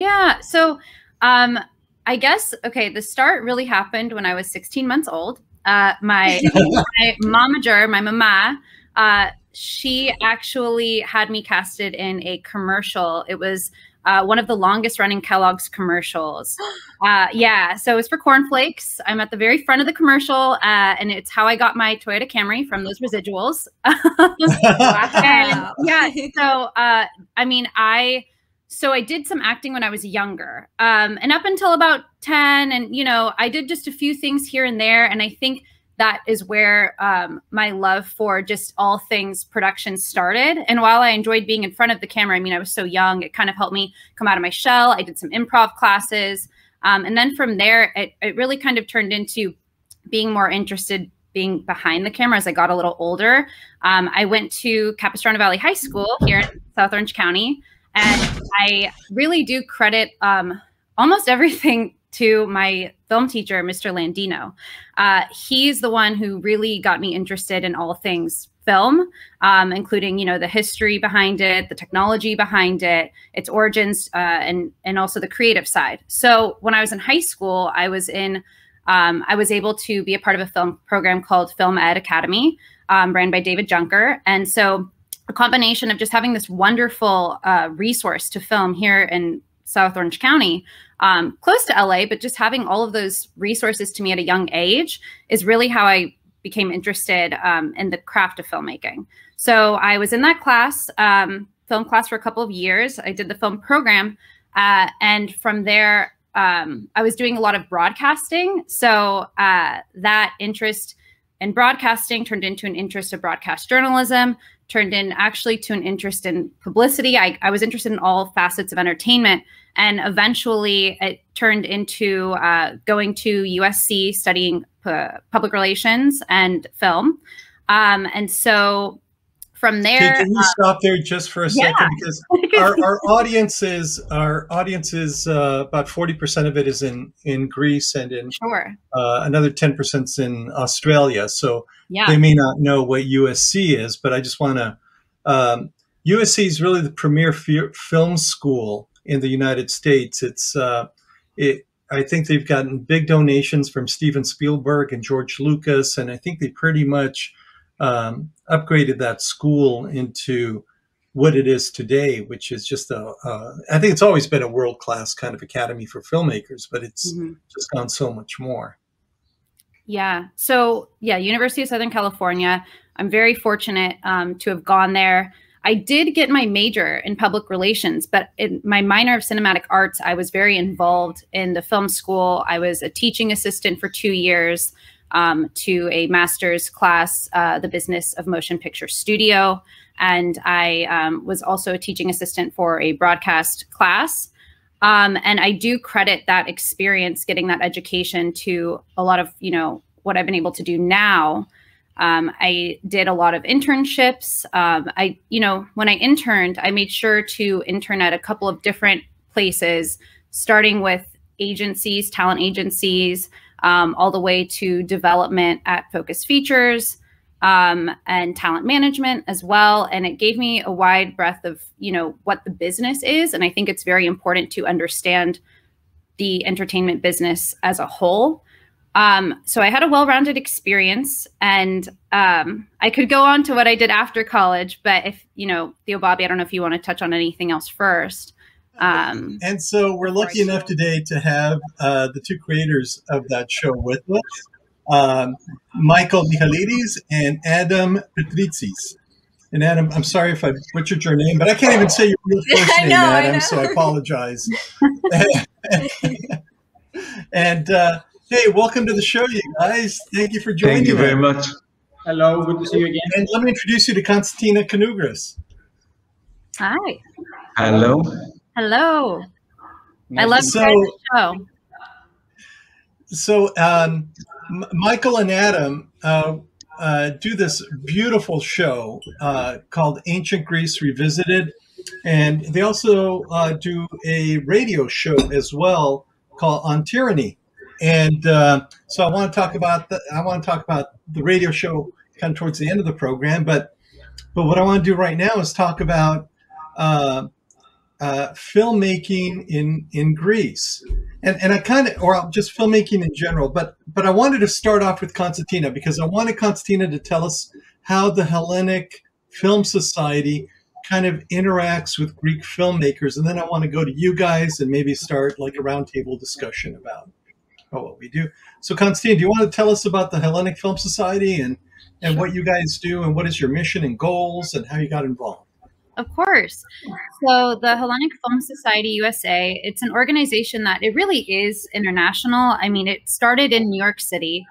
Yeah. So I guess, okay, the start really happened when I was 16 months old. My momager, my mama, she actually had me casted in a commercial. It was one of the longest running Kellogg's commercials. Yeah, so it was for cornflakes. I'm at the very front of the commercial, and it's how I got my Toyota Camry from those residuals. Wow. Yeah, so I mean, so I did some acting when I was younger, and up until about 10, and I did just a few things here and there, and I think that is where my love for just all things production started. And while I enjoyed being in front of the camera, I mean, I was so young, it kind of helped me come out of my shell. I did some improv classes, and then from there, it really kind of turned into being more interested being behind the camera as I got a little older. I went to Capistrano Valley High School here in South Orange County. And I really do credit almost everything to my film teacher, Mr. Landino. He's the one who really got me interested in all things film, including, the history behind it, the technology behind it, its origins, and also the creative side. So when I was in high school, I was able to be a part of a film program called Film Ed Academy, ran by David Junker. And so a combination of just having this wonderful resource to film here in South Orange County, close to LA, but just having all of those resources to me at a young age is really how I became interested in the craft of filmmaking. So I was in that class, film class, for a couple of years. I did the film program, and from there, I was doing a lot of broadcasting. So that interest in broadcasting turned into an interest of broadcast journalism, turned in actually to an interest in publicity. I was interested in all facets of entertainment. And eventually it turned into going to USC, studying public relations and film. And so from there— Can you stop there just for a second? Because our audience is about 40% of it is in Greece, and in another 10% is in Australia. So they may not know what USC is, but I just want to, USC is really the premier film school in the United States. I think they've gotten big donations from Steven Spielberg and George Lucas, and I think they pretty much upgraded that school into what it is today, which is just I think it's always been a world-class kind of academy for filmmakers, but it's just gone so much more. Yeah. So University of Southern California, I'm very fortunate to have gone there. I did get my major in public relations, but in my minor of cinematic arts, I was very involved in the film school. I was a teaching assistant for 2 years to a master's class, the business of motion picture studio. And I was also a teaching assistant for a broadcast class. And I do credit that experience, getting that education, to a lot of, what I've been able to do now. I did a lot of internships. When I interned, I made sure to intern at a couple of different places, starting with agencies, talent agencies, all the way to development at Focus Features, and talent management as well. And it gave me a wide breadth of, what the business is. And I think it's very important to understand the entertainment business as a whole. So I had a well-rounded experience, and I could go on to what I did after college, but if, Theo Bobby, I don't know if you want to touch on anything else first. And so we're lucky enough today to have the two creators of that show with us, Michalidis and Adam Petritsis. And Adam, I'm sorry if I butchered your name, but I can't even say your real first name, Adam, so I apologize. And hey, welcome to the show, you guys. Thank you for joining us. Thank you very much. Hello, good to see you again. And let me introduce you to Constantina Konugres. Hi. Hello. Hello. I love the show. So Michael and Adam do this beautiful show called Ancient Greece Revisited. And they also do a radio show as well called On Tyranny. And so I want to talk about the radio show kind of towards the end of the program. But what I want to do right now is talk about filmmaking in Greece, and I kind of, or just filmmaking in general. But I wanted to start off with Constantina because I wanted Constantina to tell us how the Hellenic Film Society kind of interacts with Greek filmmakers, and then I want to go to you guys and maybe start like a roundtable discussion about what we do. So, Constantina, do you want to tell us about the Hellenic Film Society and Sure. what you guys do and what is your mission and goals and how you got involved? Of course. So the Hellenic Film Society USA, it's an organization that it really is international. I mean, it started in New York City,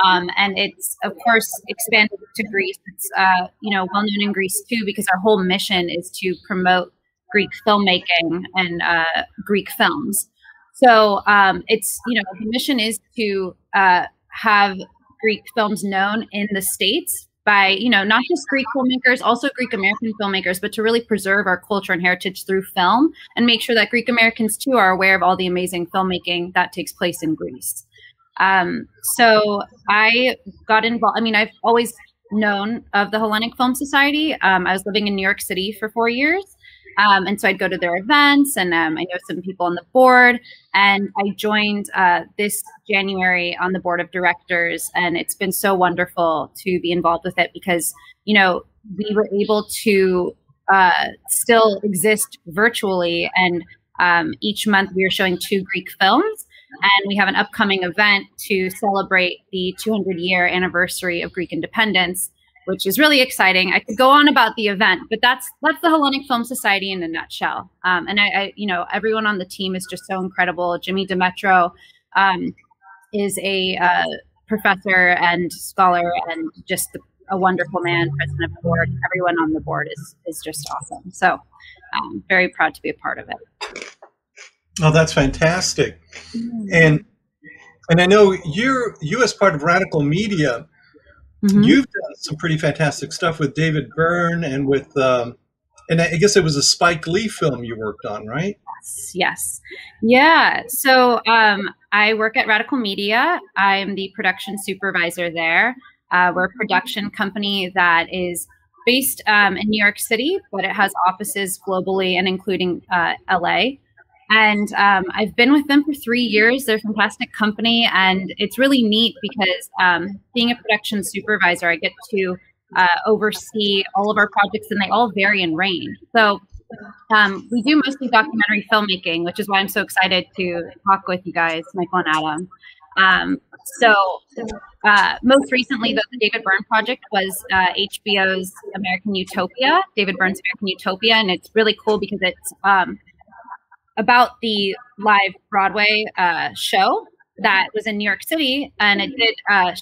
and it's, of course, expanded to Greece. It's, well known in Greece, too, because our whole mission is to promote Greek filmmaking and Greek films. So it's, the mission is to have Greek films known in the States by, not just Greek filmmakers, also Greek American filmmakers, but to really preserve our culture and heritage through film and make sure that Greek Americans too are aware of all the amazing filmmaking that takes place in Greece. So I got involved. I mean, I've always known of the Hellenic Film Society. I was living in New York City for 4 years. And so I'd go to their events, and I know some people on the board, and I joined this January on the board of directors, and it's been so wonderful to be involved with it because, we were able to still exist virtually, and each month we are showing 2 Greek films, and we have an upcoming event to celebrate the 200-year anniversary of Greek independence, which is really exciting. I could go on about the event, but that's the Hellenic Film Society in a nutshell. And I everyone on the team is just so incredible. Jimmy Demetro is a professor and scholar and just a wonderful man, president of the board. Everyone on the board is just awesome. So I'm very proud to be a part of it. Oh, that's fantastic. And I know you as part of RadicalMedia, you've done some pretty fantastic stuff with David Byrne and with, and I guess it was a Spike Lee film you worked on, right? Yes. Yeah. So I work at RadicalMedia. I'm the production supervisor there. We're a production company that is based in New York City, but it has offices globally and including LA. And I've been with them for 3 years. They're a fantastic company, and it's really neat because being a production supervisor, I get to oversee all of our projects, and they all vary in range. So we do mostly documentary filmmaking, which is why I'm so excited to talk with you guys, Michael and Adam. Most recently, the David Byrne project was HBO's American Utopia, David Byrne's American Utopia, and it's really cool because it's about the live Broadway show that was in New York City, and it did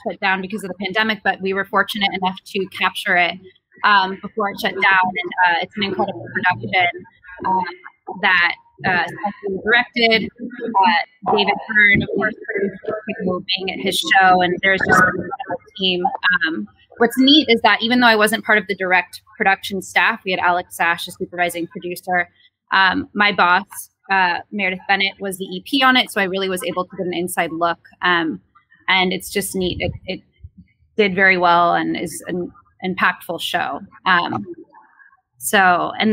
shut down because of the pandemic, but we were fortunate enough to capture it before it shut down, and it's an incredible production that Spike directed. David Byrne, of course, produced being at his show, and there's just an incredible team. What's neat is that even though I wasn't part of the direct production staff, we had Alex Sash, a supervising producer. My boss, Meredith Bennett, was the EP on it, so I really was able to get an inside look. And it's just neat. It did very well and is an impactful show. And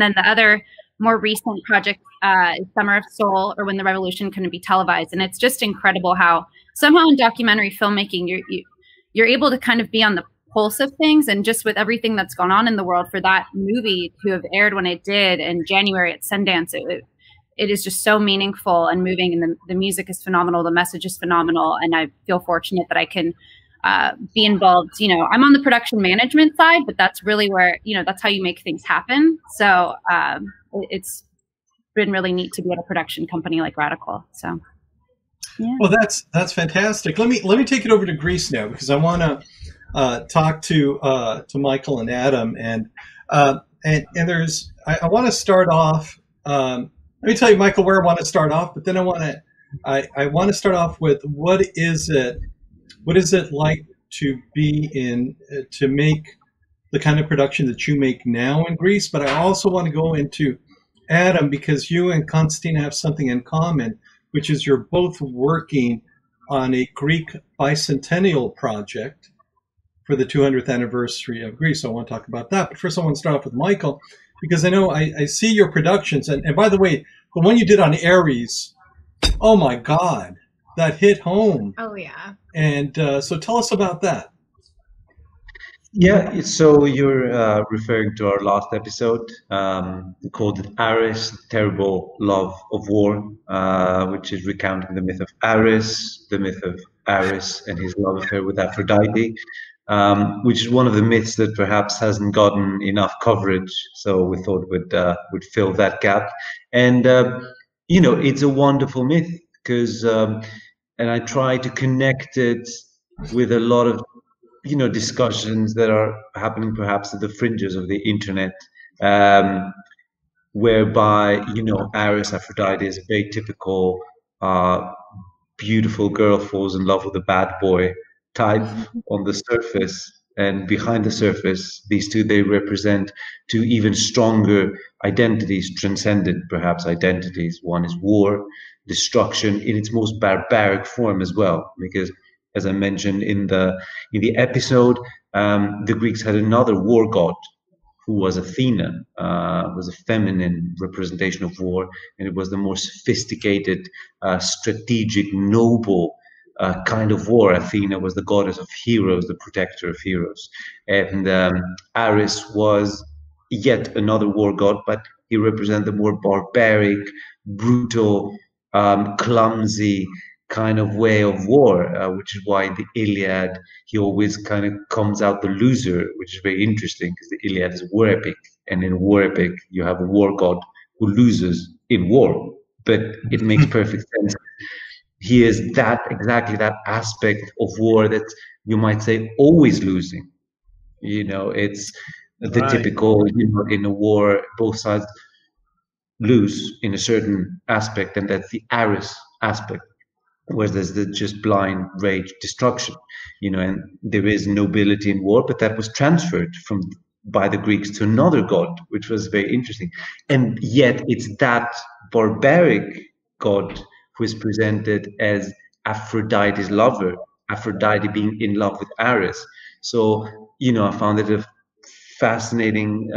then the other more recent project is Summer of Seoul, or When the Revolution Couldn't Be Televised. And it's just incredible how somehow in documentary filmmaking, you're able to kind of be on the pulse of things, and just with everything that's gone on in the world, for that movie to have aired when it did in January at Sundance, it is just so meaningful and moving, and the music is phenomenal, the message is phenomenal, and I feel fortunate that I can be involved. I'm on the production management side, but that's really where, that's how you make things happen. So it's been really neat to be at a production company like Radical. So yeah. Well, that's fantastic. Let me take it over to Greece now, because I want to talk to Michael and Adam, and there's I want to start off. Let me tell you, Michael, where I want to start off, but then I want to start off with what is it like to be to make the kind of production that you make now in Greece? But I also want to go into Adam, because you and Constantina have something in common, which is you're both working on a Greek bicentennial project for the 200th anniversary of Greece. So I want to talk about that. But first, I want to start off with Michael, because I know I see your productions, and by the way, the one you did on Ares, oh my God, that hit home. Oh yeah. And so tell us about that. Yeah, so you're referring to our last episode called Ares, Terrible Love of War, which is recounting the myth of Ares, and his love affair with Aphrodite, which is one of the myths that perhaps hasn't gotten enough coverage. So we thought would fill that gap. And it's a wonderful myth because, and I try to connect it with a lot of discussions that are happening perhaps at the fringes of the internet, whereby Ares, Aphrodite is a very typical beautiful girl falls in love with a bad boy type on the surface, and behind the surface these two, they represent two even stronger identities, transcendent perhaps identities. One is war, destruction in its most barbaric form as well, because as I mentioned in the episode, the Greeks had another war god who was Athena, was a feminine representation of war, and it was the more sophisticated, strategic, noble kind of war. Athena was the goddess of heroes, the protector of heroes, and Ares was yet another war god, but he represented the more barbaric, brutal, clumsy kind of way of war, which is why in the Iliad he always kind of comes out the loser, which is very interesting because the Iliad is a war epic, and in a war epic you have a war god who loses in war, but it makes perfect sense. He is exactly that aspect of war that you might say always losing. It's the typical, in a war both sides lose in a certain aspect, and that's the Ares aspect, where there's the just blind rage, destruction, and there is nobility in war, but that was transferred by the Greeks to another god, which was very interesting. And yet it's that barbaric god who is presented as Aphrodite's lover, Aphrodite being in love with Ares. So, I found it a fascinating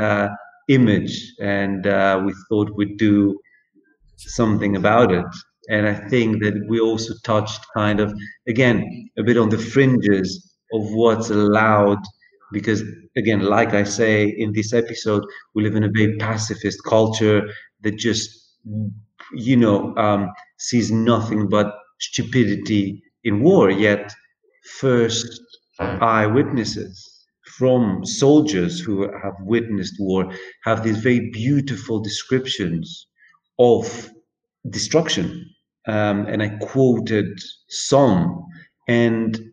image, and we thought we'd do something about it. And I think that we also touched kind of, again, a bit on the fringes of what's allowed, because, again, like I say in this episode, we live in a very pacifist culture that just, sees nothing but stupidity in war. Yet first eyewitnesses from soldiers who have witnessed war have these very beautiful descriptions of destruction, and I quoted some, and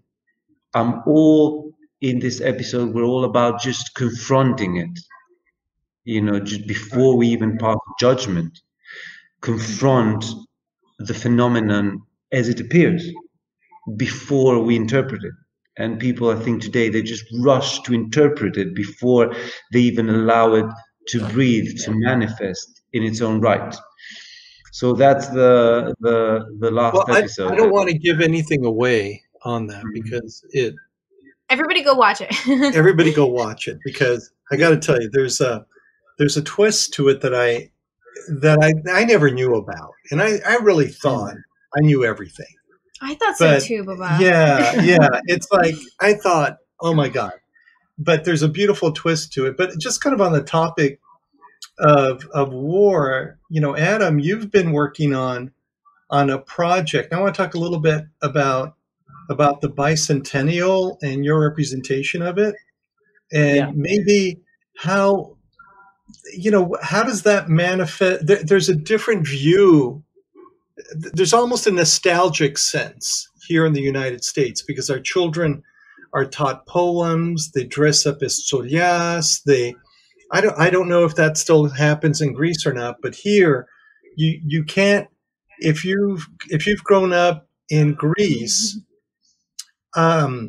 I'm all in this episode, we're all about just confronting it, just before we even pass judgment, confront the phenomenon as it appears before we interpret it. And people, I think today, they just rush to interpret it before they even allow it to breathe, to manifest in its own right. So that's the last episode. I don't want to give anything away on that because everybody go watch it. Everybody go watch it, because I got to tell you, there's a twist to it that I never knew about, and I really thought I knew everything. I thought so too, Baba. Yeah. It's like I thought, oh my God, but there's a beautiful twist to it. But just kind of on the topic of war, Adam, you've been working on a project. I want to talk a little bit about the bicentennial and your representation of it, and maybe how does that manifest? There's a different view. There's almost a nostalgic sense here in the United States because our children are taught poems. They dress up as tsorias. I don't know if that still happens in Greece or not, but here you can't, if you've grown up in Greece, or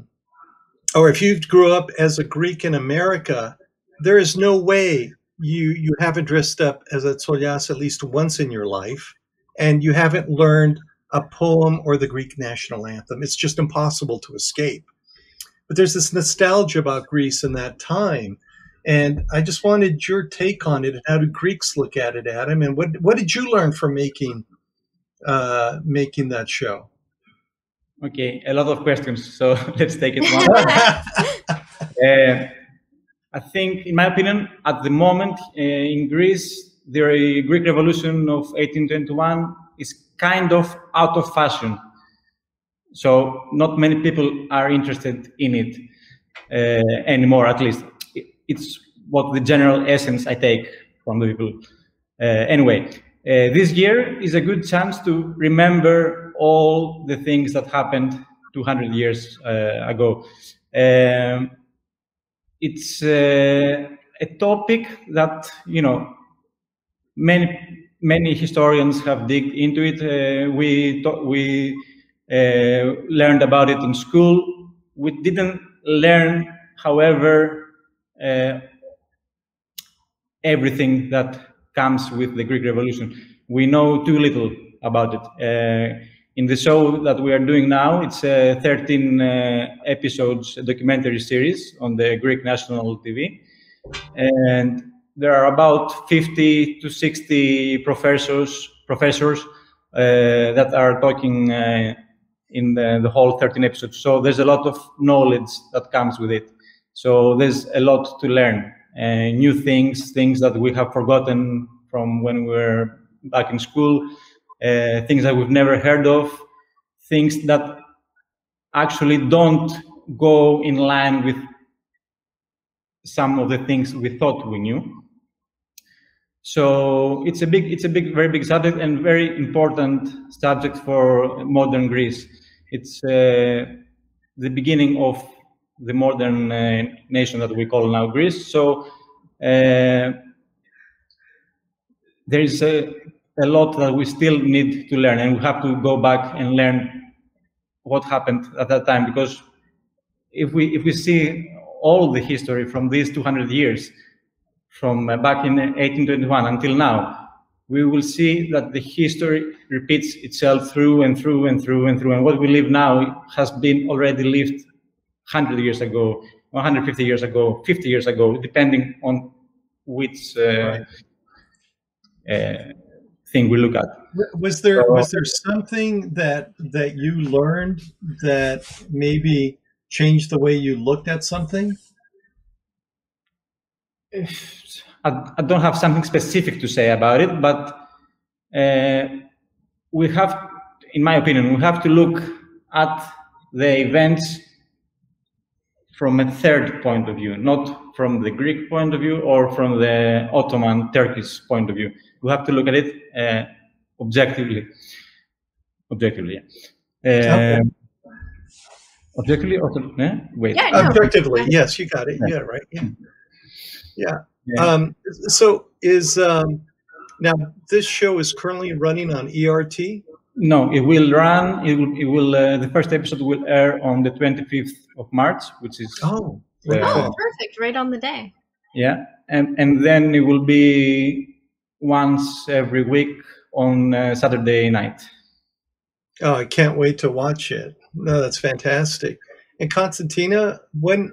if you grew up as a Greek in America, there is no way you haven't dressed up as a tsorias at least once in your life, and you haven't learned a poem or the Greek national anthem. It's just impossible to escape. But there's this nostalgia about Greece in that time. And I just wanted your take on it. And how do Greeks look at it, Adam? And what did you learn from making that show? Okay, a lot of questions, so let's take it one. I think, in my opinion, at the moment in Greece, the Greek Revolution of 1821 is kind of out of fashion. So not many people are interested in it anymore, at least. It's what the general essence I take from the people. Anyway, this year is a good chance to remember all the things that happened 200 years ago. It's a topic that, you know, many historians have digged into it. We learned about it in school. We didn't learn, however, everything that comes with the Greek Revolution. We know too little about it. In the show that we are doing now, it's a 13 episodes documentary series on the Greek national TV. And there are about 50 to 60 professors that are talking in the whole 13 episodes. So there's a lot of knowledge that comes with it. So there's a lot to learn, new things that we have forgotten from when we were back in school, things that we've never heard of, things that actually don't go in line with some of the things we thought we knew. So it's a very big subject and very important subject for modern Greece. It's the beginning of the modern nation that we call now Greece. So there is a lot that we still need to learn, and we have to go back and learn what happened at that time, because if we see all the history from these 200 years, from back in 1821 until now, we will see that the history repeats itself through and through and through and through. And what we live now has been already lived 100 years ago, 150 years ago, 50 years ago, depending on which thing we look at. Was there something that you learned that maybe changed the way you looked at something? I don't have something specific to say about it, but we have, in my opinion, we have to look at the events from a third point of view, not from the Greek point of view or from the Ottoman Turkish point of view. We have to look at it objectively. Okay. Objectively or wait? Yeah, no. Objectively, yes, you got it. Yeah, right. Yeah. So is now this show is currently running on ERT? No, it will run. It will. The first episode will air on the 25th of March, which is perfect, right on the day. Yeah, and then it will be once every week on Saturday night. Oh, I can't wait to watch it. No, that's fantastic. And Constantina, when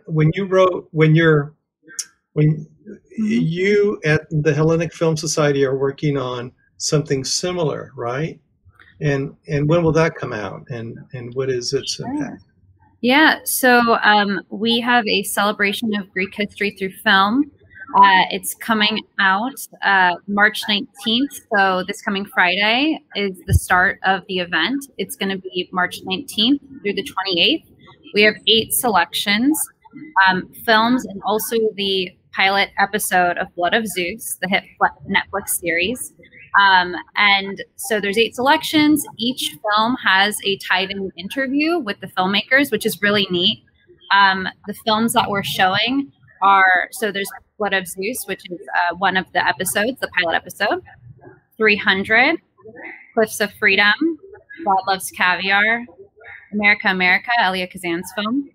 you at the Hellenic Film Society are working on something similar, right? And when will that come out? And what is its impact? Yeah, so we have a celebration of Greek history through film. It's coming out March 19th. So this coming Friday is the start of the event. It's going to be March 19th through the 28th. We have 8 selections, films, and also the pilot episode of Blood of Zeus, the hit Netflix series. And so there's 8 selections. Each film has a tied-in interview with the filmmakers, which is really neat. The films that we're showing are, so there's Blood of Zeus, which is one of the episodes, the pilot episode, 300, Cliffs of Freedom, God Loves Caviar, America, America, Elia Kazan's film,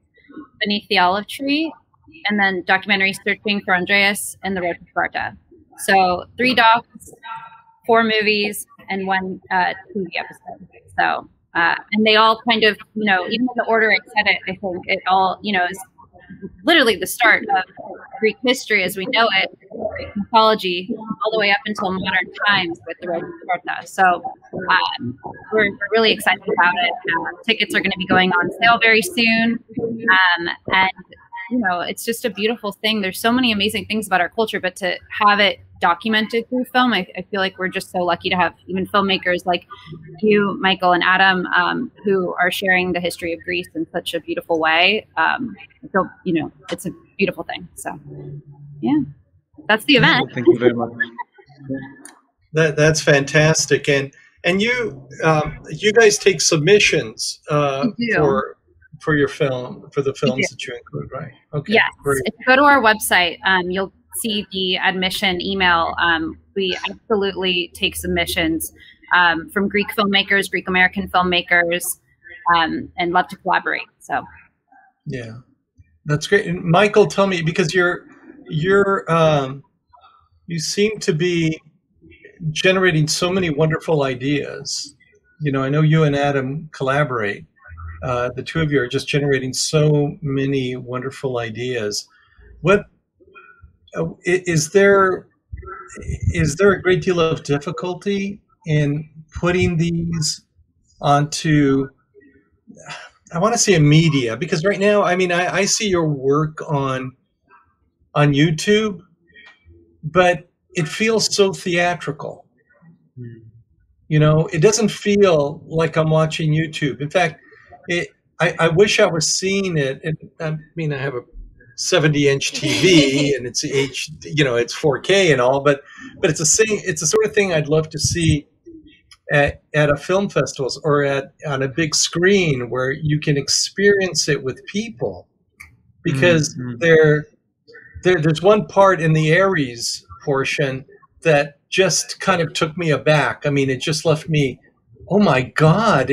Beneath the Olive Tree, and then documentary Searching for Andreas and The Road to Sparta. So 3 docs, 4 movies, and 1 TV episode. So, and they all kind of, even in the order I said it, I think it all, is literally the start of Greek history as we know it, Greek mythology, all the way up until modern times with the Roman Sparta. So we're really excited about it. Tickets are going to be going on sale very soon. And, you know, it's just a beautiful thing. There's so many amazing things about our culture, but to have it documented through film, I feel like we're just so lucky to have even filmmakers like you, Michael, and Adam, who are sharing the history of Greece in such a beautiful way. So, you know, it's a beautiful thing. So, yeah, that's the event. Thank you very much. That's fantastic. And you guys take submissions for your film, for the films that you include, right? Okay. Yes. Great. If you go to our website, you'll see the admission email. We absolutely take submissions from Greek filmmakers, Greek American filmmakers, and love to collaborate. So, yeah, that's great. And Michael, tell me, because you seem to be generating so many wonderful ideas. You know, I know you and Adam collaborate. The two of you are just generating so many wonderful ideas. What is there a great deal of difficulty in putting these onto, I want to say, a media? Because right now, I mean, I see your work on YouTube, but it feels so theatrical. You know, it doesn't feel like I'm watching YouTube. In fact, I wish I was seeing it. And I mean, I have a 70-inch TV and it's it's 4K and all, but it's the sort of thing I'd love to see at a film festivals or on a big screen where you can experience it with people, because there's one part in the Aries portion that just kind of took me aback. I mean, it just left me, oh my God!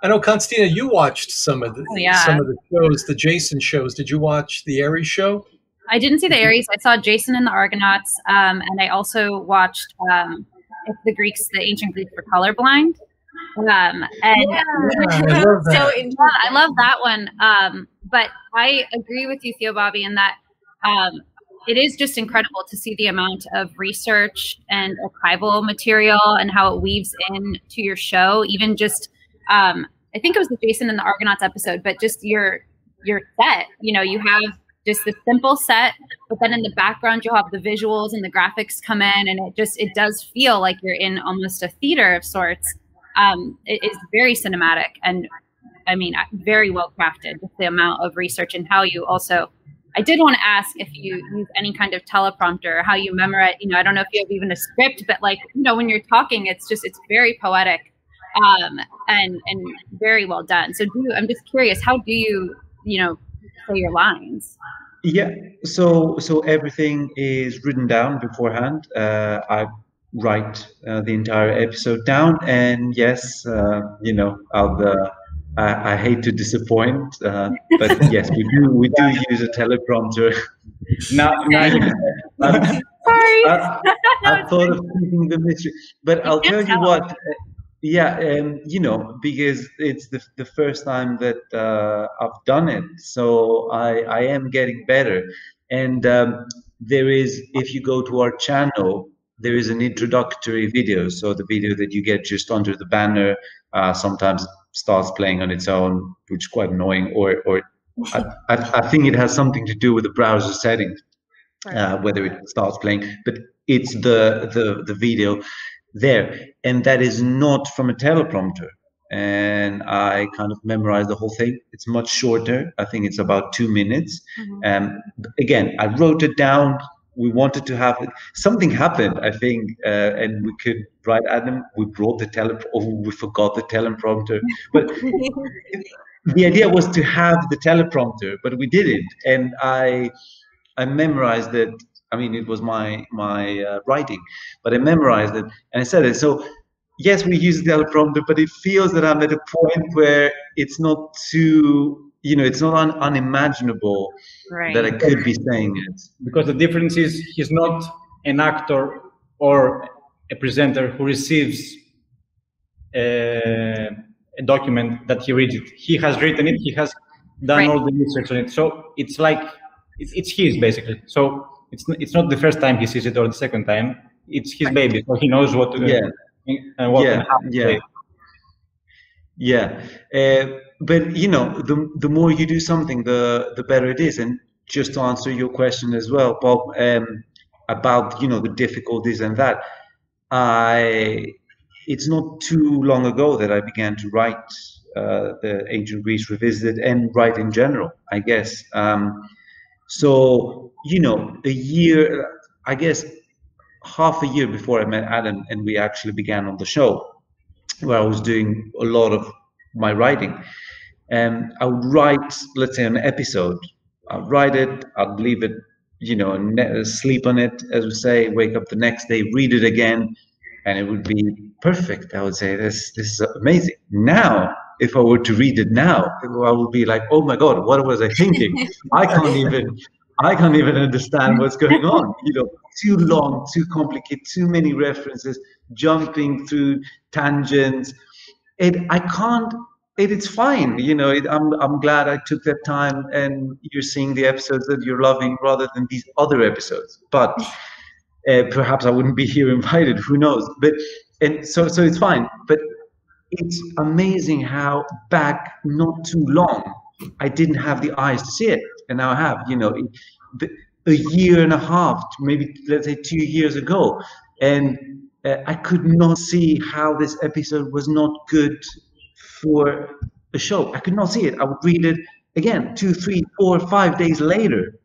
I know, Constantina, you watched some of the shows, the Jason shows. Did you watch the Aries show? I didn't see the Aries. I saw Jason and the Argonauts, and I also watched the ancient Greeks were colorblind. I love that. I love that one. But I agree with you, Theo Bobby, in that it is just incredible to see the amount of research and archival material and how it weaves into your show. Even just, I think it was the Jason and the Argonauts episode, but just your set. You know, you have just this simple set, but then in the background you'll have the visuals and the graphics come in, and it does feel like you're in almost a theater of sorts. It is very cinematic, and I mean, very well crafted with the amount of research and how you also. I did want to ask if you use any kind of teleprompter, or how you memorize. You know, I don't know if you have even a script, but like, you know, when you're talking, it's very poetic, and very well done. So I'm just curious, how do you say your lines? Yeah, so everything is written down beforehand. I write the entire episode down, and yes, I hate to disappoint, but yes, we do use a teleprompter. Now I thought of keeping the mystery, but I'll tell you what. Because it's the first time that I've done it, so I am getting better. And there is, if you go to our channel, there is an introductory video. So the video that you get just under the banner sometimes starts playing on its own, which is quite annoying. Or I think it has something to do with the browser settings, whether it starts playing. But it's the video there, and that is not from a teleprompter, and I kind of memorized the whole thing. It's much shorter. I think it's about 2 minutes. Again, I wrote it down. We wanted to have it. Something happened, I think, and we could write at them. We brought the we forgot the teleprompter, but the idea was to have the teleprompter, but we didn't, and I memorized it. I mean, it was my writing, but I memorized it and I said it. So yes, we use the teleprompter, but it feels that I'm at a point where it's not too, it's not unimaginable that I could be saying it. Because the difference is he's not an actor or a presenter who receives a document that he reads it. He has written it. He has done all the research on it. So it's like it's his basically. So it's not the first time he sees it or the second time. It's his baby, so he knows what to do and what and how to play. Yeah, but you know, the more you do something, the better it is. And just to answer your question as well, Bob, about, you know, the difficulties and that, it's not too long ago that I began to write the Ancient Greece Revisited and write in general, I guess. So, you know, a year, I guess, half a year before I met Adam and we actually began on the show, where I was doing a lot of my writing, and I would write, let's say, an episode. I'd write it, I'd leave it, you know, and sleep on it, as we say, wake up the next day, read it again, and it would be perfect. I would say, this is amazing. Now, if I were to read it now, I would be like, oh my God, what was I thinking? I can't even understand what's going on. You know, too long, too complicated, too many references, jumping through tangents. It's fine. You know, I'm glad I took that time, and you're seeing the episodes that you're loving rather than these other episodes. But perhaps I wouldn't be here invited. Who knows? So it's fine. But it's amazing how back not too long I didn't have the eyes to see it, and now I have. You know, a year and a half, maybe let's say 2 years ago, and I could not see how this episode was not good for a show. I could not see it. I would read it again 2, 3, 4, 5 days later,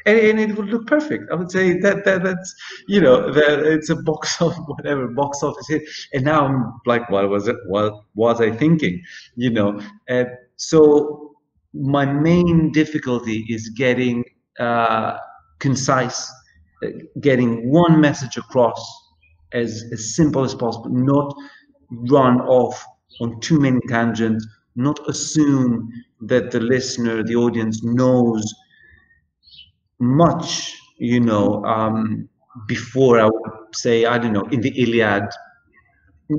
and it would look perfect. I would say that's, you know, that it's a box office hit. And now I'm like, what was I thinking? You know, so my main difficulty is getting concise, getting one message across as simple as possible, not run off on too many tangents, not assume that the listener, the audience knows much, you know, before I would say, I don't know, in the Iliad.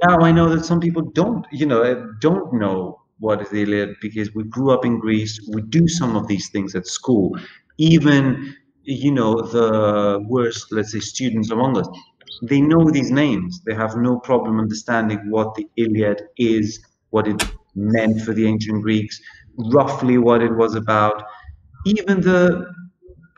Now I know that some people don't know what is the Iliad, because we grew up in Greece, we do some of these things at school. Even, you know, the worst, let's say, students among us, they know these names. They have no problem understanding what the Iliad is, what it meant for the ancient Greeks, roughly what it was about. Even the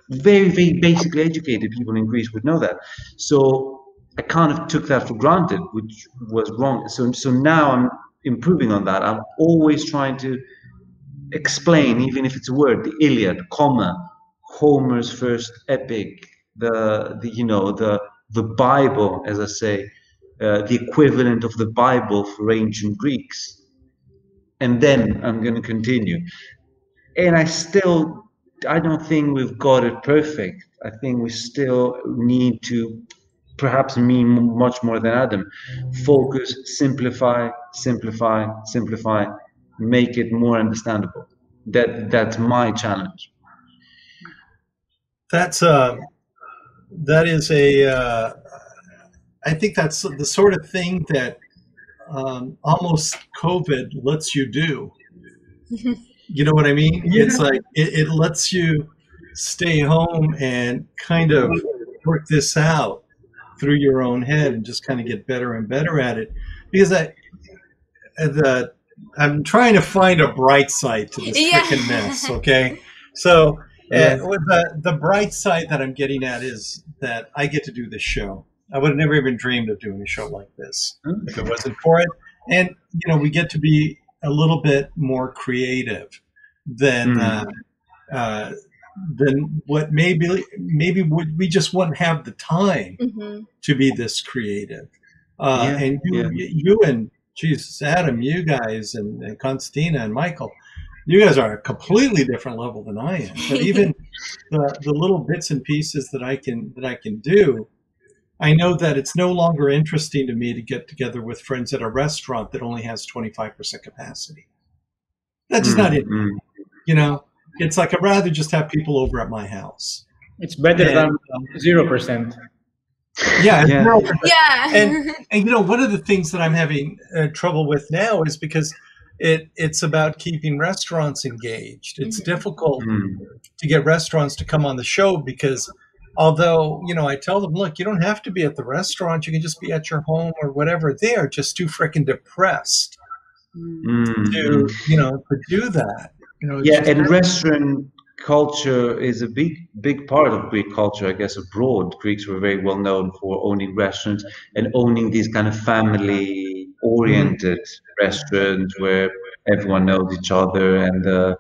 very, very basically educated people in Greece would know that. So I kind of took that for granted, which was wrong. So now I'm improving on that. I'm always trying to explain, even if it's a word, the Iliad, Homer's first epic, the Bible, as I say, the equivalent of the Bible for ancient Greeks. And then I'm going to continue. And I don't think we've got it perfect. I think we still need to, perhaps me much more than Adam, focus, simplify, make it more understandable. That's my challenge. That is I think that's the sort of thing that almost COVID lets you do. You know what I mean? Yeah. It's like it lets you stay home and kind of work this out through your own head and just kind of get better and better at it. Because I'm trying to find a bright side to this freaking mess, okay? So the bright side that I'm getting at is that I get to do this show. I would have never even dreamed of doing a show like this if it wasn't for it. And, you know, we get to be a little bit more creative than what maybe we just wouldn't have the time to be this creative. And you and Jesus, Adam, you guys, and Constantina and Michael, you guys are a completely different level than I am. But even the little bits and pieces that I can do, I know that it's no longer interesting to me to get together with friends at a restaurant that only has 25% capacity. That's just not it. You know, it's like I'd rather just have people over at my house. It's better than 0%. Yeah. Yeah. And you know, one of the things that I'm having trouble with now is because it's about keeping restaurants engaged. It's difficult to get restaurants to come on the show because although, you know, I tell them, look, you don't have to be at the restaurant. You can just be at your home or whatever. They are just too freaking depressed to, you know, to do that. You know, yeah, and restaurant culture is a big part of Greek culture, I guess, abroad. Greeks were very well known for owning restaurants and owning these kind of family-oriented restaurants where everyone knows each other, and the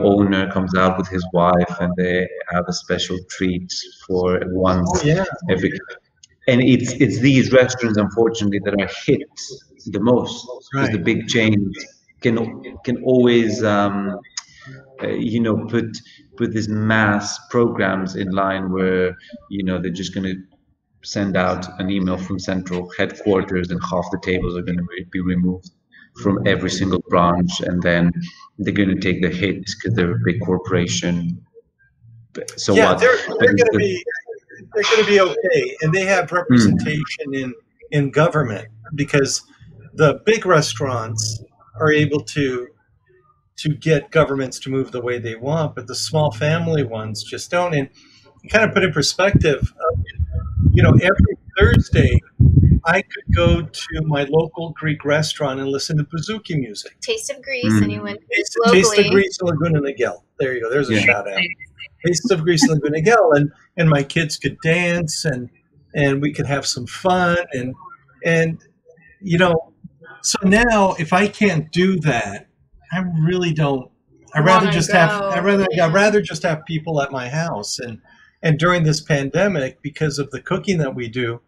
owner comes out with his wife and they have a special treat for once every. And it's these restaurants, unfortunately, that are hit the most because the big chains can always you know, put these mass programs in line where, you know, they're just going to send out an email from central headquarters and half the tables are going to be removed from every single branch, and then they're going to take the hit because they're a big corporation. So yeah, what? they're going to be okay, and they have representation in government because the big restaurants are able to get governments to move the way they want, but the small family ones just don't. And kind of put in perspective, you know, every Thursday I could go to my local Greek restaurant and listen to bouzouki music. Taste of Greece, anyone Taste of Greece in Laguna Niguel. There you go. There's a shout out. Taste of Greece in Laguna Niguel, and my kids could dance and we could have some fun and you know. So now, if I can't do that, I really don't. I'd rather just have people at my house. And during this pandemic, because of the cooking that we do,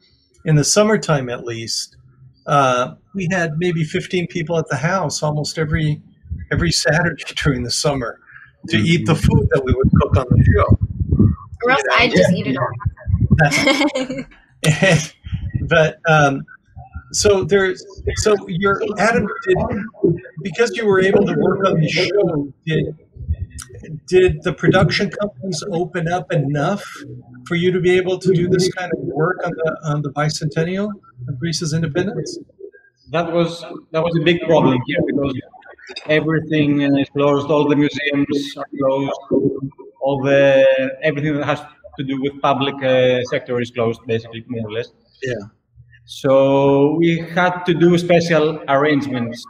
in the summertime at least, we had maybe 15 people at the house almost every Saturday during the summer to eat the food that we would cook on the show. Or else I just eat it all. But so you're Adam, because you were able to work on the show, did the production companies open up enough for you to be able to do this kind of work on the bicentennial of Greece's independence? That was a big problem here because everything is closed, all the museums are closed, everything that has to do with public sector is closed, basically, more or less. Yeah. So we had to do special arrangements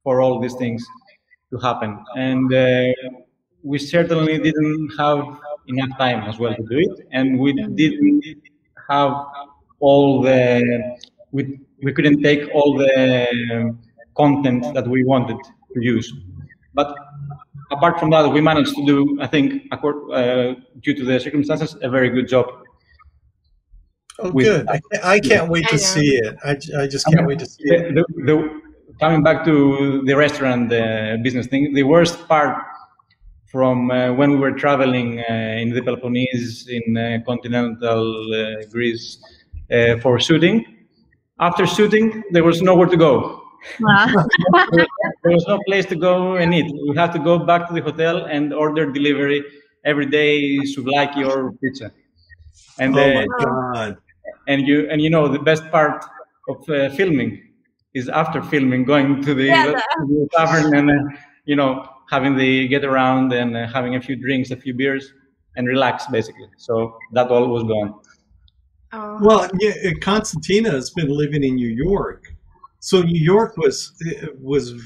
for all these things to happen, and we certainly didn't have enough time as well to do it, and we didn't have all we couldn't take all the content that we wanted to use. But apart from that, we managed to do, I think, due to the circumstances, a very good job. Oh, good. I can't wait to see it. I just can't wait to see it. Coming back to the restaurant business thing, the worst part from when we were traveling in the Peloponnese, in continental Greece for shooting, after shooting, there was nowhere to go. There was no place to go and eat. We had to go back to the hotel and order delivery every day, souvlaki or pizza. And, oh my God. And you know, the best part of filming is after filming, going to the tavern and you know, having the get around and having a few drinks, a few beers, and relax basically. So that all was gone. Oh. Well, yeah, Constantina has been living in New York, so New York was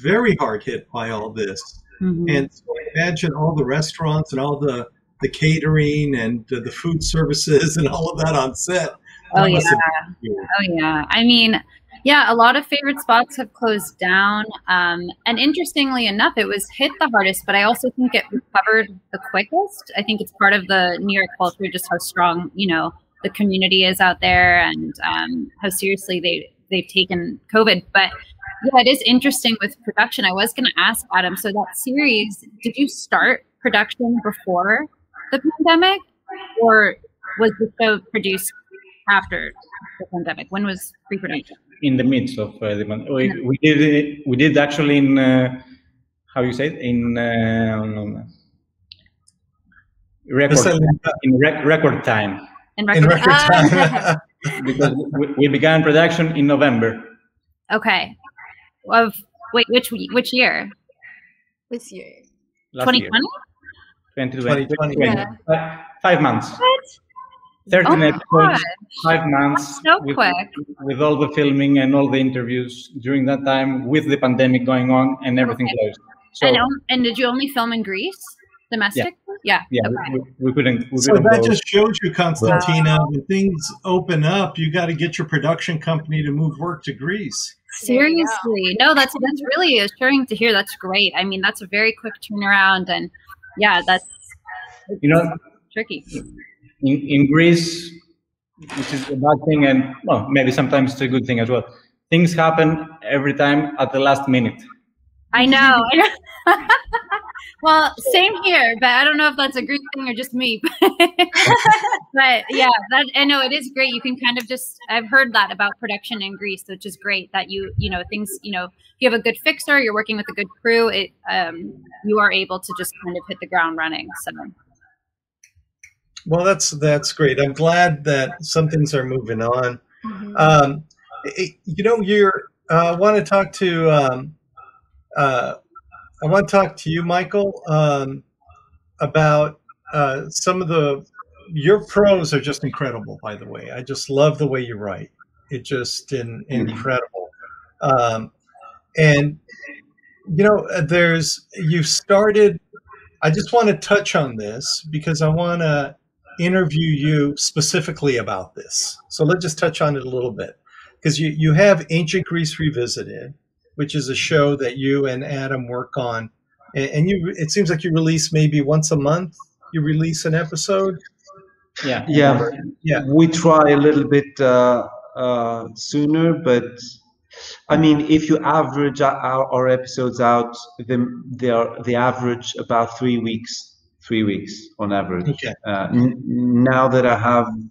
very hard hit by all this, and so imagine all the restaurants and all the catering and the food services and all of that on set. Oh yeah. I mean, yeah, a lot of favorite spots have closed down. And interestingly enough, it was hit the hardest, but I also think it recovered the quickest. I think it's part of the New York culture, just how strong, you know, the community is out there and how seriously they've taken COVID. But yeah, it is interesting with production. I was going to ask Adam, so that series, did you start production before the pandemic, or was the show produced after the pandemic? When was pre-production? In the midst of the pandemic. We did actually in how you say it, in record time. In record time. Because we began production in November. Okay. Of Wait, which year? This year. 2020? 2020. Yeah. 5 months. What? 13 episodes, 5 months. So quick. With all the filming and all the interviews during that time, with the pandemic going on and everything closed. So, and did you only film in Greece? Domestic? Yeah. Okay. We couldn't. So that just shows you, Constantina, when things open up, you got to get your production company to move work to Greece. Seriously. No, that's really assuring to hear. That's great. I mean, that's a very quick turnaround, and that's tricky. In Greece, which is a bad thing, and well, maybe sometimes it's a good thing as well. Things happen every time at the last minute. I know. Well, same here, but I don't know if that's a Greek thing or just me. But yeah, I know it is great. You can kind of I've heard that about production in Greece, which is great that things, if you have a good fixer, you're working with a good crew, you are able to just kind of hit the ground running. So. Well, that's great. I'm glad that some things are moving on. Mm-hmm. I want to talk to you, Michael, about some of your prose are just incredible, by the way. I just love the way you write. It's just incredible. And you started, I just want to touch on this because I want to interview you specifically about this. So let's just touch on it a little bit, because you have Ancient Greece Revisited, which is a show that you and Adam work on, and it seems like you release maybe once a month. You release an episode. Yeah. We try a little bit sooner, but I mean, if you average our episodes out, they average about 3 weeks. 3 weeks on average. Okay. Now that I'm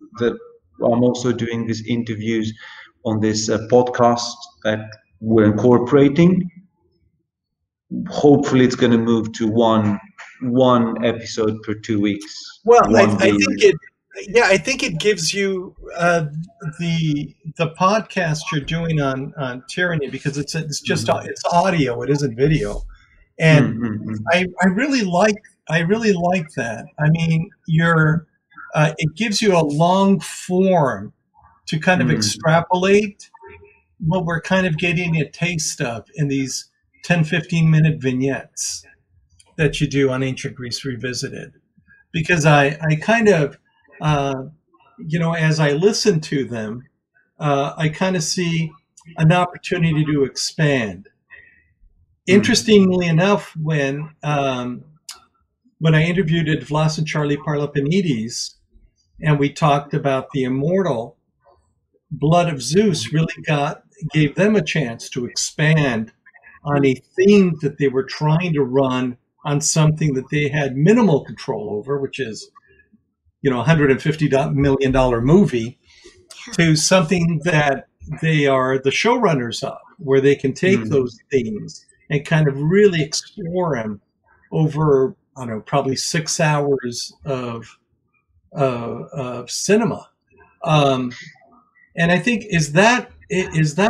also doing these interviews on this podcast that we're incorporating. Hopefully, it's going to move to one episode per 2 weeks. Well, I think it gives you the podcast you're doing on tyranny, because it's just it's audio, it isn't video, and I really like that. I mean, it gives you a long form to kind of extrapolate what we're kind of getting a taste of in these 10-15 minute vignettes that you do on Ancient Greece Revisited, because I kind of as I listen to them, I kind of see an opportunity to expand. Interestingly enough, when I interviewed Vlas and Charlie Parlapanides, and we talked about the immortal, Blood of Zeus really gave them a chance to expand on a theme that they were trying to run on something that they had minimal control over, which is, $150 million movie, to something that they are the showrunners of, where they can take those themes and kind of really explore them over, I don't know, probably 6 hours of cinema. And I think, is that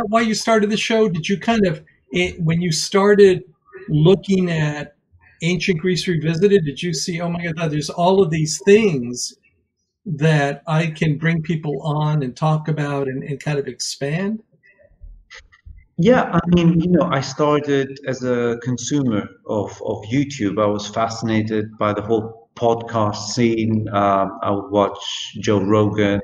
why you started the show? Did you kind of, when you started looking at Ancient Greece Revisited, did you see, oh my God, there's all of these things that I can bring people on and talk about and kind of expand? Yeah, I mean, I started as a consumer of YouTube. I was fascinated by the whole podcast scene. I would watch Joe Rogan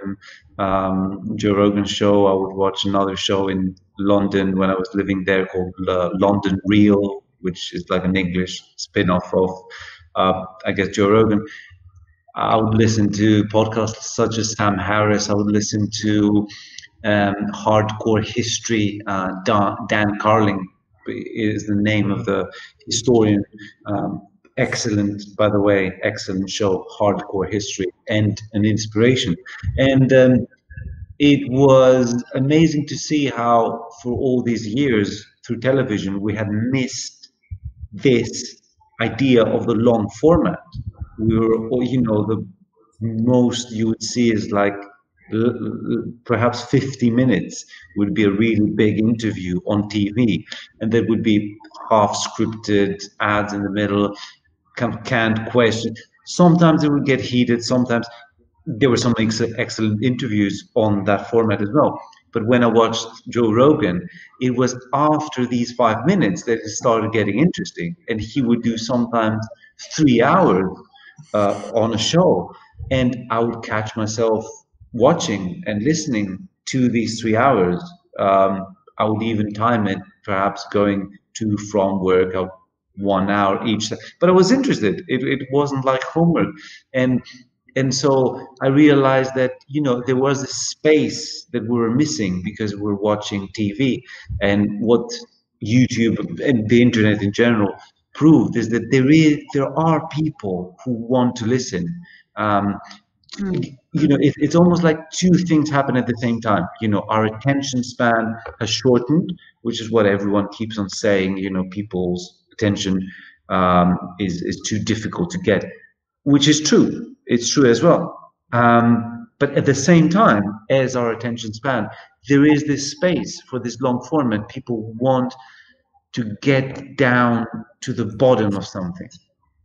show. I would watch another show in London when I was living there called London Real, which is like an English spin-off of, I guess, Joe Rogan. I would listen to podcasts such as Sam Harris. I would listen to Hardcore History. Dan Carling is the name of the historian. Excellent, by the way, excellent show, Hardcore History, and an inspiration. And it was amazing to see how, for all these years through television, we had missed this idea of the long format. We were, the most you would see is like perhaps 50 minutes would be a really big interview on TV, and there would be half scripted ads in the middle, canned questions. Sometimes it would get heated, sometimes there were some excellent interviews on that format as well. But when I watched Joe Rogan, it was after these 5 minutes that it started getting interesting, and he would do sometimes 3 hours on a show, and I would catch myself watching and listening to these 3 hours. I would even time it, perhaps going to from work, 1 hour each. But I was interested. It wasn't like homework, and so I realized that, you know, there was a space that we were missing because we're watching TV. And what YouTube and the internet in general proved is that there are people who want to listen. You know, it's almost like two things happen at the same time. You know, our attention span has shortened, which is what everyone keeps on saying. You know, people's attention is too difficult to get, which is true. It's true as well. But at the same time, as our attention span, there is this space for this long format. People want to get down to the bottom of something.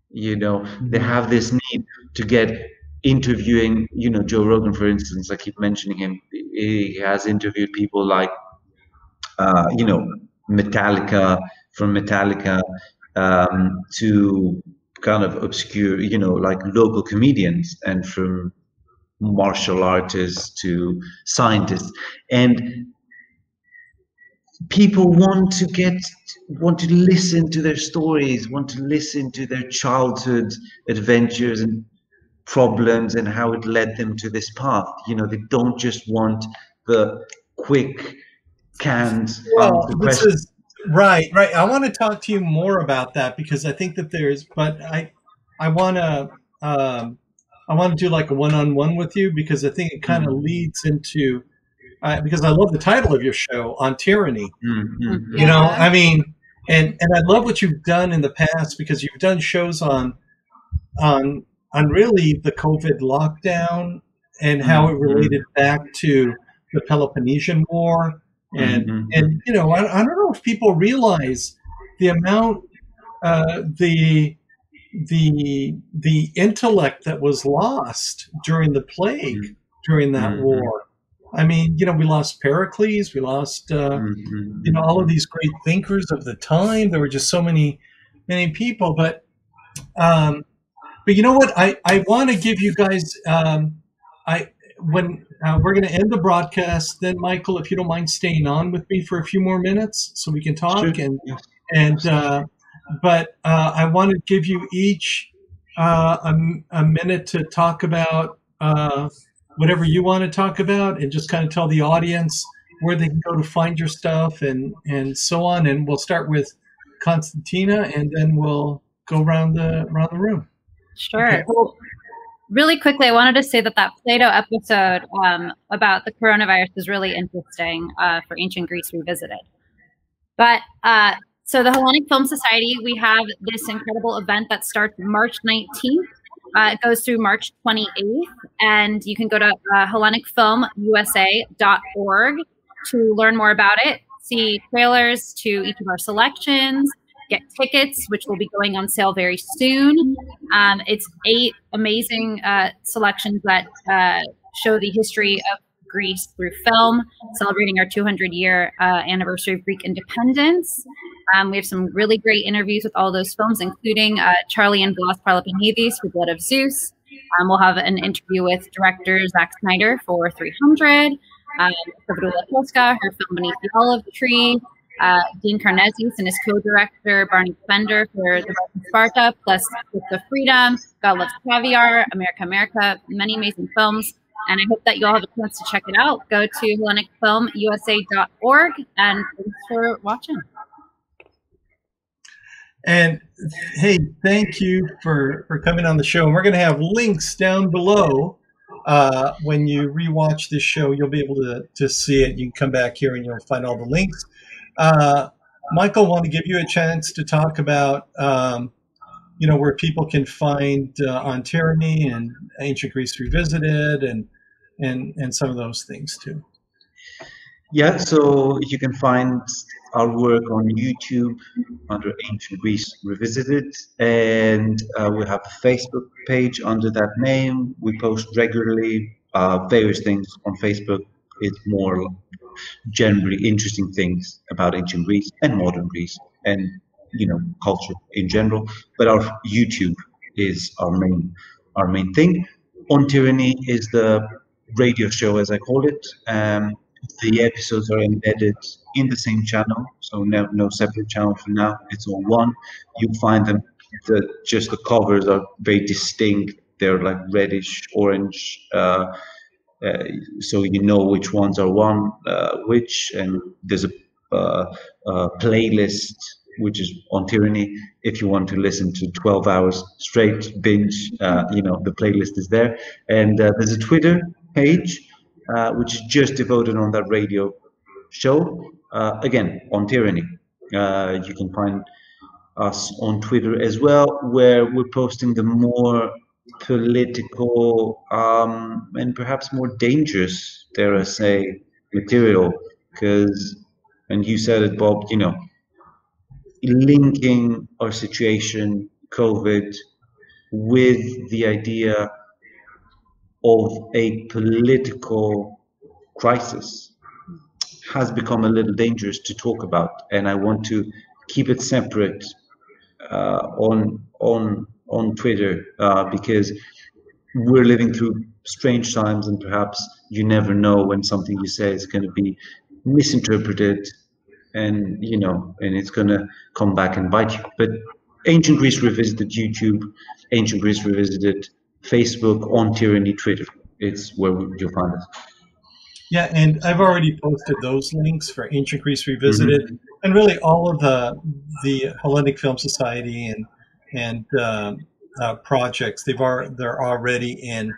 You know, they have this need to get interviewing, you know, Joe Rogan, for instance. I keep mentioning him. He has interviewed people like, you know, Metallica, from Metallica to kind of obscure, you know, like local comedians, and from martial artists to scientists. And people want to listen to their stories, want to listen to their childhood adventures and problems and how it led them to this path. You know, they don't just want the quick canned answer questions. Right. I want to talk to you more about that, because I think that but I want to do like a one-on-one with you, because I think it kind of leads into, because I love the title of your show, On Tyranny. You know, I mean, and I love what you've done in the past, because you've done shows on really the COVID lockdown and how it related back to the Peloponnesian War. And you know, I don't know if people realize the amount, the intellect that was lost during the plague, during that war. I mean, you know, we lost Pericles, we lost, you know, all of these great thinkers of the time. There were just so many people. But you know what? I want to give you guys, when we're going to end the broadcast, then Michael, if you don't mind staying on with me for a few more minutes so we can talk. Sure. But I want to give you each a minute to talk about whatever you want to talk about, and just kind of tell the audience where they can go to find your stuff and so on. And we'll start with Constantina, and then we'll go around the room. Sure. Okay. Well, really quickly, I wanted to say that Plato episode about the coronavirus is really interesting for Ancient Greece Revisited. But so the Hellenic Film Society, we have this incredible event that starts March 19th. It goes through March 28th, and you can go to HellenicFilmUSA.org to learn more about it, see trailers to each of our selections, get tickets, which will be going on sale very soon. It's 8 amazing selections that show the history of Greece through film, celebrating our 200-year anniversary of Greek independence. We have some really great interviews with all those films, including Charlie and Blas Peloponnidis for Blood of Zeus. We'll have an interview with director Zack Snyder for 300, Gabriela Tosca, her film Beneath the Olive Tree, Dean Karnezis and his co-director Barney Fender for The Rise of Sparta, plus Books of Freedom, God Loves Caviar, America, many amazing films. And I hope that you all have a chance to check it out. Go to HellenicFilmUSA.org, and thanks for watching. And hey, thank you for coming on the show. And we're going to have links down below. When you rewatch this show, you'll be able to see it. You can come back here and you'll find all the links. Michael, want to give you a chance to talk about, you know, where people can find On Tyranny and Ancient Greece Revisited, and and some of those things too. Yeah, so you can find our work on YouTube under Ancient Greece Revisited, and we have a Facebook page under that name. We post regularly various things on Facebook. It's more generally interesting things about ancient Greece and modern Greece and culture in general. But our YouTube is our main thing. On Tyranny is the radio show, as I call it. The episodes are embedded in the same channel, so no separate channel for now. It's all one. You'll find them. Just the covers are very distinct. They're like reddish orange. So you know which ones are which, and there's a playlist which is on Tyranny. If you want to listen to 12 hours straight binge, the playlist is there. And there's a Twitter page which is just devoted on that radio show. Again, on Tyranny. You can find us on Twitter as well, where we're posting the more political and perhaps more dangerous, dare I say, material. Because, and you said it, Bob, linking our situation, COVID, with the idea of a political crisis has become a little dangerous to talk about, and I want to keep it separate on Twitter because we're living through strange times, and perhaps you never know when something you say is going to be misinterpreted, and and it's going to come back and bite you. But Ancient Greece Revisited YouTube, Ancient Greece Revisited Facebook, on Tyranny Twitter. It's where you'll find us. Yeah, and I've already posted those links for Ancient Greece Revisited, and really all of the Hellenic Film Society and projects. They're already in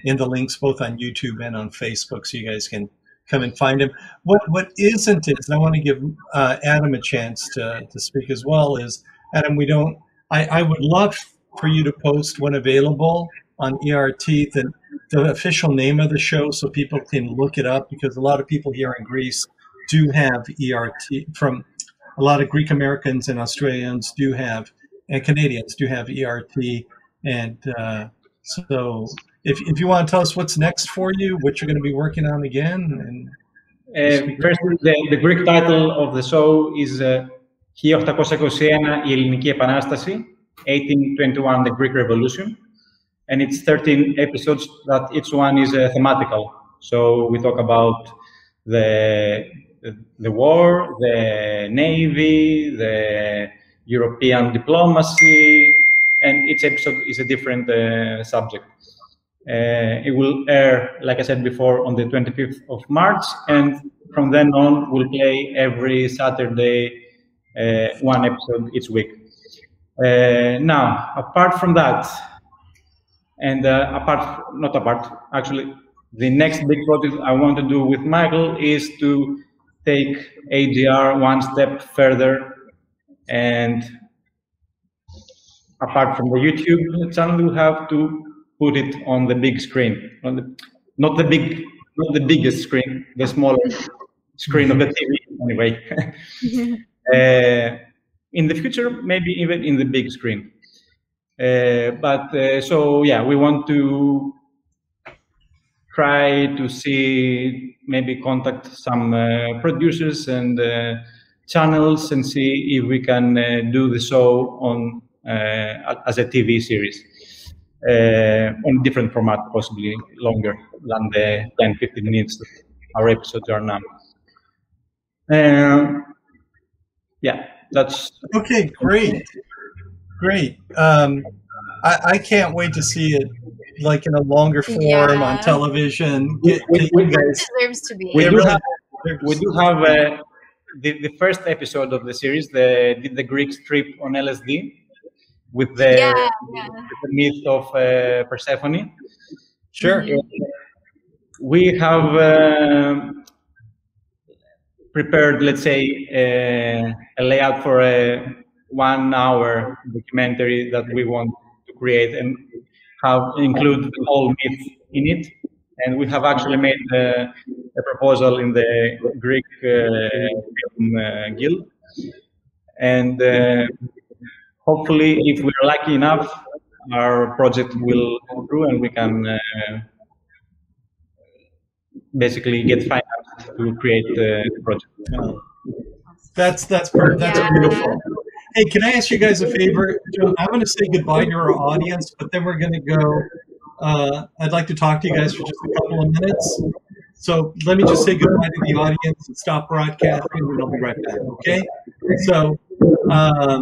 the links both on YouTube and on Facebook, so you guys can come and find them. What isn't is, and I want to give Adam a chance to speak as well, is Adam, I would love for you to post when available on ERT the official name of the show so people can look it up, because a lot of people here in Greece do have ERT. From a lot of Greek Americans and Australians do have, and Canadians do have ERT. And so if you want to tell us what's next for you, what you're going to be working on again. First, the Greek title of the show is 1821, η Ελληνική Επανάσταση, 1821, the Greek Revolution. And it's 13 episodes that each one is thematical. So we talk about the war, the navy, the European diplomacy, and each episode is a different subject. It will air, like I said before, on the 25th of March, and from then on we'll play every Saturday one episode each week. Now, apart from that, and actually, the next big project I want to do with Michael is to take AGR one step further, and apart from the YouTube channel, we have to put it on the big screen, not the biggest screen, the smaller screen of the TV, anyway. In the future, maybe even in the big screen. So yeah, we want to try to see, maybe contact some producers and channels and see if we can do the show on as a TV series on different format, possibly longer than the 10-15 minutes that our episodes are now. Yeah, that's okay. Great. I can't wait to see it like in a longer form on television. It deserves to be. We do have the first episode of the series, the Greek strip on LSD, with the myth of Persephone. Sure. We have prepared, let's say, a layout for a 1 hour documentary that we want to create and include the whole myth in it. and we have actually made a proposal in the Greek Film Guild, and hopefully, if we're lucky enough, our project will go through and we can basically get financed to create the project. That's beautiful. Hey, can I ask you guys a favor? I'm going to say goodbye to our audience, but then we're going to go. I'd like to talk to you guys for just a couple of minutes. So let me just say goodbye to the audience and stop broadcasting, and I'll be right back, okay? So let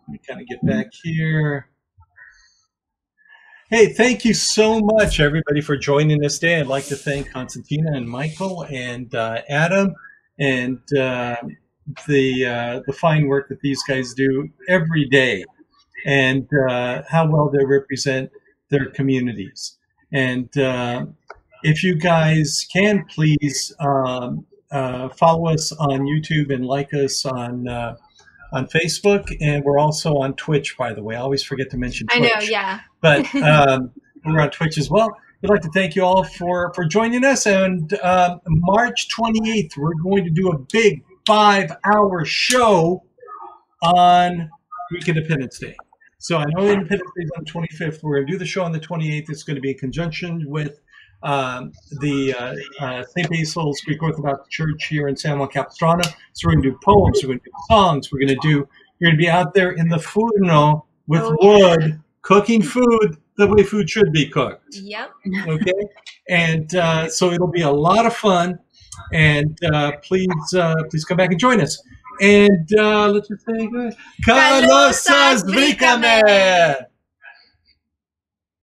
me kind of get back here. Hey, thank you so much, everybody, for joining us today. I'd like to thank Constantina and Michael and Adam and the fine work that these guys do every day, and how well they represent their communities. And if you guys can, please follow us on YouTube and like us on Facebook, and we're also on Twitch, by the way. I always forget to mention Twitch. I know, yeah. But we're on Twitch as well. We'd like to thank you all for joining us. And March 28th, we're going to do a big 5-hour show on Greek Independence Day. So I know Independence Day is on the 25th. We're going to do the show on the 28th. It's going to be in conjunction with the St. Basil's Greek Orthodox Church here in San Juan Capistrano. So we're going to do poems, we're going to do songs, you're going to be out there in the furno with wood, cooking food the way food should be cooked. Yep. Okay? And so it'll be a lot of fun. And please come back and join us. And let's just say, Kalosas Vrikame!